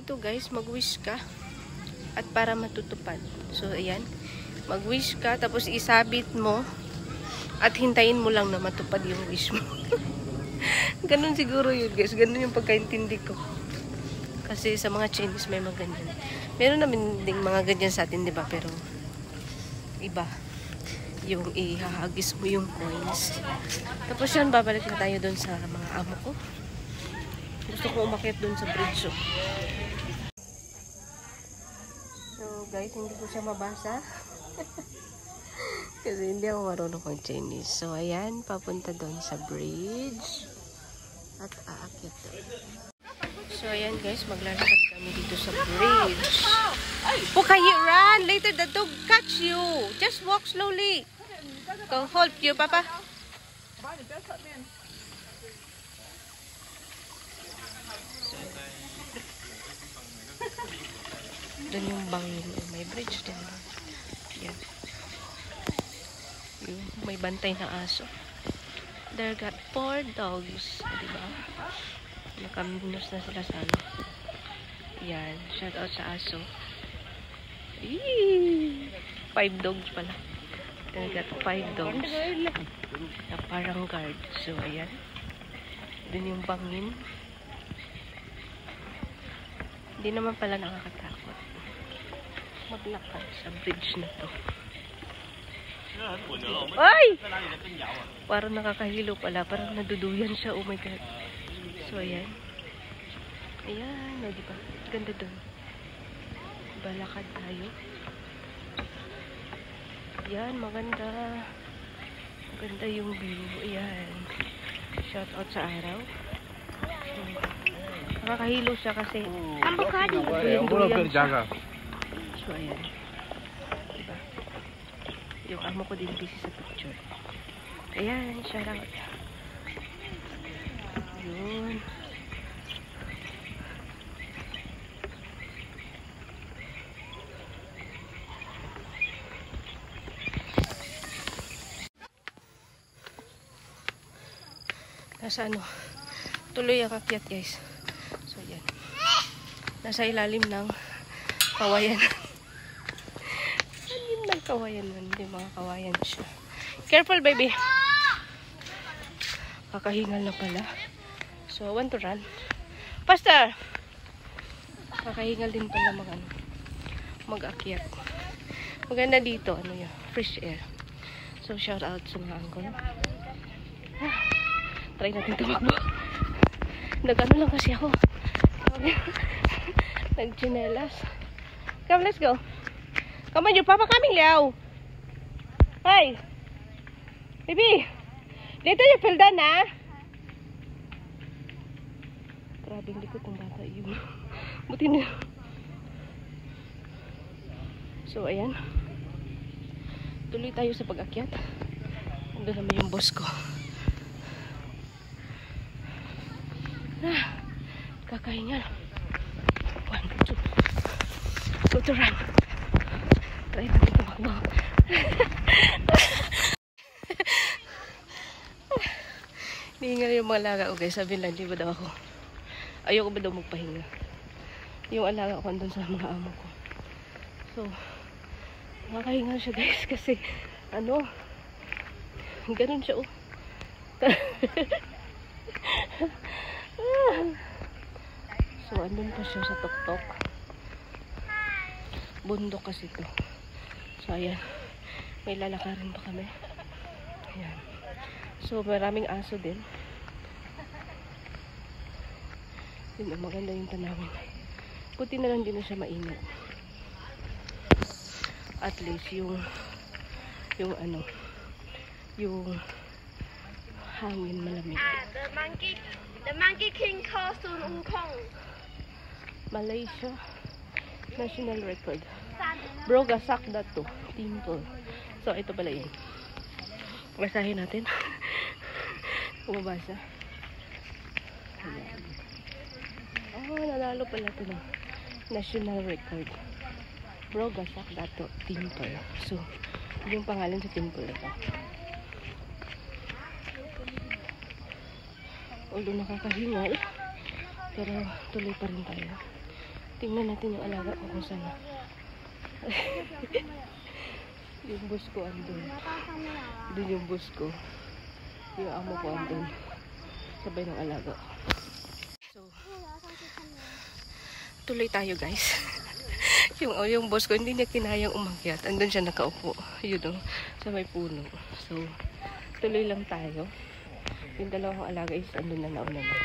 dito guys, mag-wish ka at para matutupad. So ayan, mag-wish ka tapos isabit mo at hintayin mo lang na matupad yung wish mo. Ganun siguro yun guys, ganun yung pagkaintindi ko. Kasi sa mga Chinese may mga ganyan. Meron naman ding mga ganyan sa atin, di ba? Pero iba yung ihahagis mo yung coins. Tapos yun, babalik na tayo dun sa mga amo ko. Gusto ko umakyat dun sa bridge. So guys, hindi ko siya mabasa. Kasi hindi ako marunong mag-Chinese. So ayan, papunta dun sa bridge. At aakyat doon. So ayan guys, maglalakad kami dito sa bridge. Oh, can you run? Later the dog catch you. Just walk slowly. Go hold you, Papa. Doon yung bangin. May bridge din. Yan. Yung may bantay na aso. There got 4 dogs. Diba? Nakaminos na sila sa ano. Yan. Shout out sa aso. Eee! 5 dogs pala. There got 5 dogs. Na parang guard. So, ayan. Doon yung bangin. Hindi naman pala nakakatakot maglakad sa bridge na to. Ay! Parang nakakahilo pala. Parang naduduyan siya. Oh my God. So, ayan. Ayan. O, diba? Ganda dun. Balakad tayo. Ayan. Maganda. Maganda yung view. Ayan. Shout out sa araw. Nakakahilo siya kasi duyan siya. So, ayan. Diba? Yung amo ko din busy sa picture. Ayan, shout out. Yun. Nasa ano, tuloy ang akyat guys. So, yan. Nasa ilalim ng kawayan. Kawayan man, hindi mga kawayan siya. Careful baby. Kakahingal na pala. So I want to run. Faster. Kakahingal din pala mag-akyat. Maganda dito, ano yun, fresh air. So shout out sa mga uncle. Try natin tumakbo. Nag-ano lang kasi ako. Nag-chinelas. Come, let's go. Come on, your papa coming, Liao. Hey, baby. Later you feel done, ha? Grabe, hindi ko itong bata yun. Buti na. So, ayan. Tuloy tayo sa pag-akyat. Ando naman yung boss ko. Kakahingal. 1, 2. Go to run. Try natin tumakbo. Hihingal yung mga alaga ko guys. Sabi lang, di ba daw ako? Ayoko ba daw magpahinga? Yung alaga ko andun sa mga amo ko. So, nakakahingal siya guys. Kasi, ano, ganun siya oh. So, andun pa siya sa tuktok. Bundok kasi ito. So, ayan. May lalakarin pa kami. Ayan. So, maraming aso din. Yun, maganda yung tanawin. Puti na lang din na siya mainit. At least, yung ano, yung hangin malamig. The Monkey King Castle in Hong Kong. Malaysia. National record. Brogasak Datu Temple. So, ito pala yun. Basahin natin. Bumabasa. Ayan. Oh, nanalo pala ito ng national record. Brogasak Datu Temple. So, yung pangalan sa temple ito. Although nakakahingal, pero tuloy pa rin tayo. Tingnan natin yung alaga ko kung saan. Yung bus ko andun. Doon yung bus ko. Yung amo ko andun. Sabay ng alaga. So, tuloy tayo guys. yung boss ko, hindi niya kinayang umakyat. Andun siya nakaupo. Yun o, sa may puno. So, tuloy lang tayo. Yung dalawang alaga is andun na nauna na.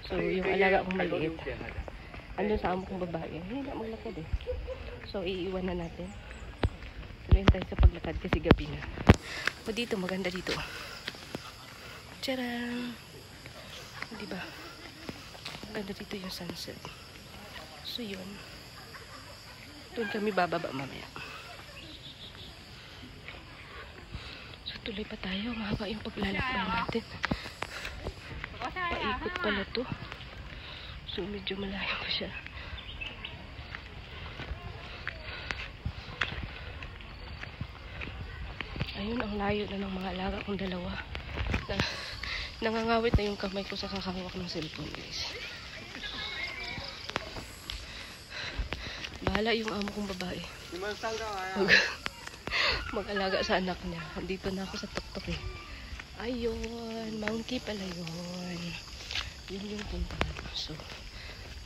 So, yung alaga kong maliit. Andun sa amo kong babae. Hindi na maglakad eh. So, iiwan na natin. Tuloy tayo sa paglakad kasi gabi na. O dito, maganda dito. Tcharam! Diba? Maganda dito yung sunset. So, yun. Doon kami bababa mamaya. So, tuloy pa tayo. Mahaba yung paglalakbay natin. Paikot pala to. So, medyo malayo pa siya. Ayun, ang layo na ng mga alaga kong dalawa. Nangangawit na yung kamay ko sa kakahawak ng cellphone, guys. Bahala yung amo kong babae. Mag-alaga sa anak niya. Andito na ako sa tuktok eh. Ayun, monkey pala yun. Yun yung puntahan. So,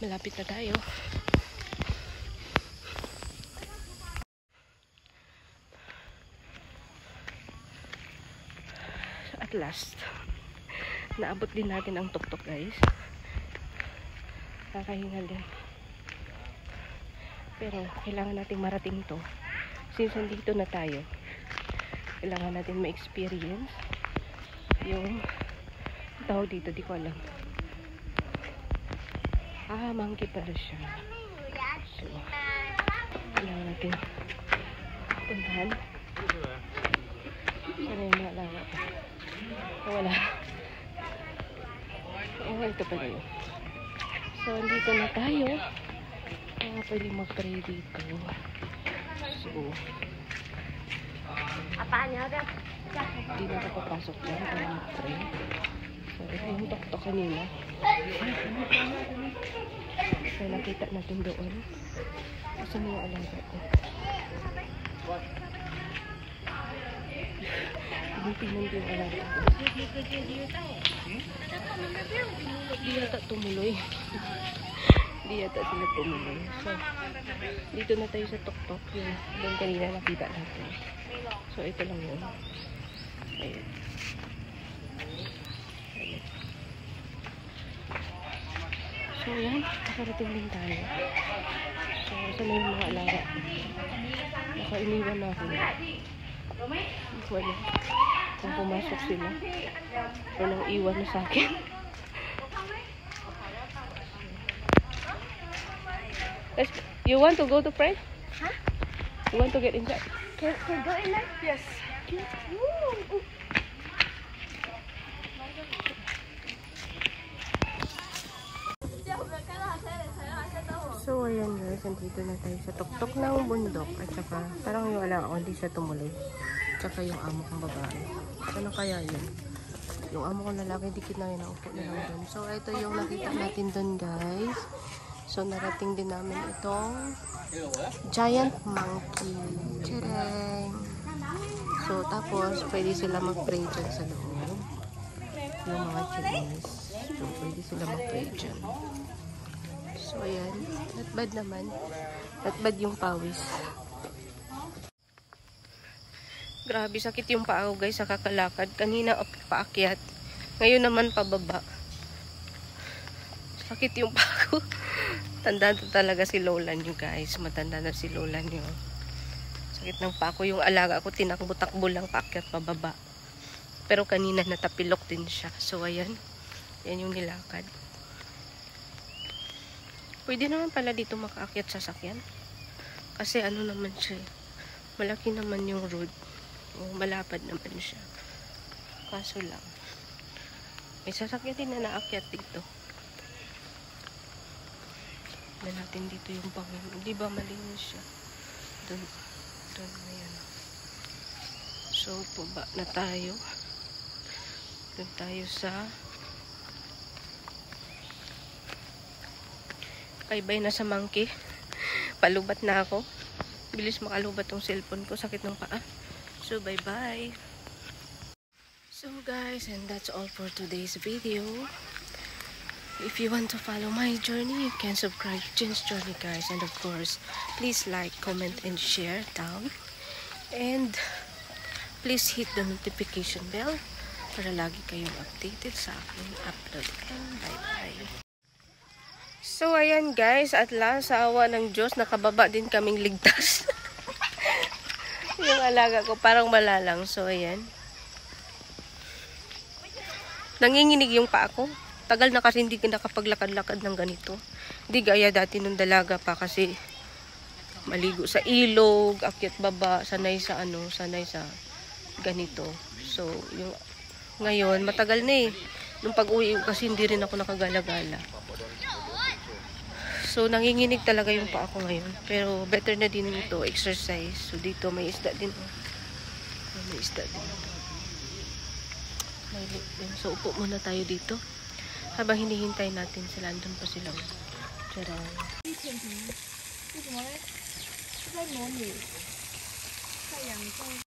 malapit na tayo. At last, naabot din natin ang tuktok guys. Kakahingal din. Pero kailangan natin marating to. Since nandito na tayo, kailangan natin ma-experience yung tawag dito, di ko alam. Monkey pala siya. So, kailangan natin puntahan. Sana yung mga alaga ko. Wala. Ito pala yun. So, andito na tayo. Pwede mag-pray dito. So, hindi na ako papasok dyan para mag-pray. So, ito yung tok-tok kanina. So, nakita natin doon. Kasi may alaga ko. Tingnan ko yung alaga ko. Di yata tumuloy. Di yata sila tumuloy. So, dito na tayo sa tok-tok. Yung doon kanina nakita natin. So, ito lang yun. Ayan. So, yan. Nakarating din tayo. So, saan na yung mga alaga? Nakainiwan na ako. Wala. Kung pumasok sila. Walang iwan na sa akin. You want to go to pray? Huh? You want to get inside? Can go in there? Yes. So, ayan guys, nandito na tayo sa tuktok ng bundok. At saka, parang yung alaga ko, hindi siya tumuloy. At saka yung amo kong babae. Ano kaya yun? Yung amo kong lalaki, dikit na yun, naupo na lang dun. So, ito yung nakita natin dun guys. So, narating din namin itong giant monkey. Tadang! So, tapos, pwede sila mag-pray dyan sa loob. Yung mga Chinese. So, pwede sila mag-pray dyan. So, ayan. Not bad naman. Not bad yung pawis. Grabe, sakit yung paa ko guys sa kakalakad. Kanina paakyat. Ngayon naman pababa. Sakit yung paa ko. Tanda na talaga si lola nyo guys. Matanda na si lola nyo. Sakit ng paa ko. Yung alaga ko tinakbo-takbo lang paakyat pababa. Pero kanina natapilok din siya. So ayan. Yan yung nilakad. Pwede naman pala dito makaakyat sa sakyan. Kasi ano naman siya. Malaki naman yung road. O, malapad naman siya. Kaso lang. May sasakyan din na naakyat dito. Na natin dito yung Panginoon. Di ba malinis siya? Doon na yan. So, baba na tayo. Doon tayo sa Bye-bye na sa monkey. Palubat na ako. Bilis makalubat tong cellphone ko. Sakit ng paa. So, bye-bye. So, guys, and that's all for today's video. If you want to follow my journey, you can subscribe to Jen's Journey, guys. And of course, please like, comment, and share down. And please hit the notification bell para lagi kayong updated sa aking upload. And bye-bye. So, ayan guys, at last, sa awa ng Diyos, nakababa din kaming ligtas. Yung alaga ko, parang malalang. So, ayan. Nanginginig yung paa ko. Tagal na kasi hindi ka nakapaglakad-lakad ng ganito. Hindi gaya dati nung dalaga pa kasi maligo sa ilog, akyat baba, sanay sa ganito. So, yung ngayon, matagal na eh. Nung pag-uwi kasi hindi rin ako nakagala-gala. So, nanginginig talaga yung paa ko ngayon. Pero, better na din ito, exercise. So, dito may isda din. May isda din. May lake din. So, upo muna tayo dito. Habang hinihintay natin sila, andun pa sila. Tcharam. 为什么呢？是在模拟太阳中。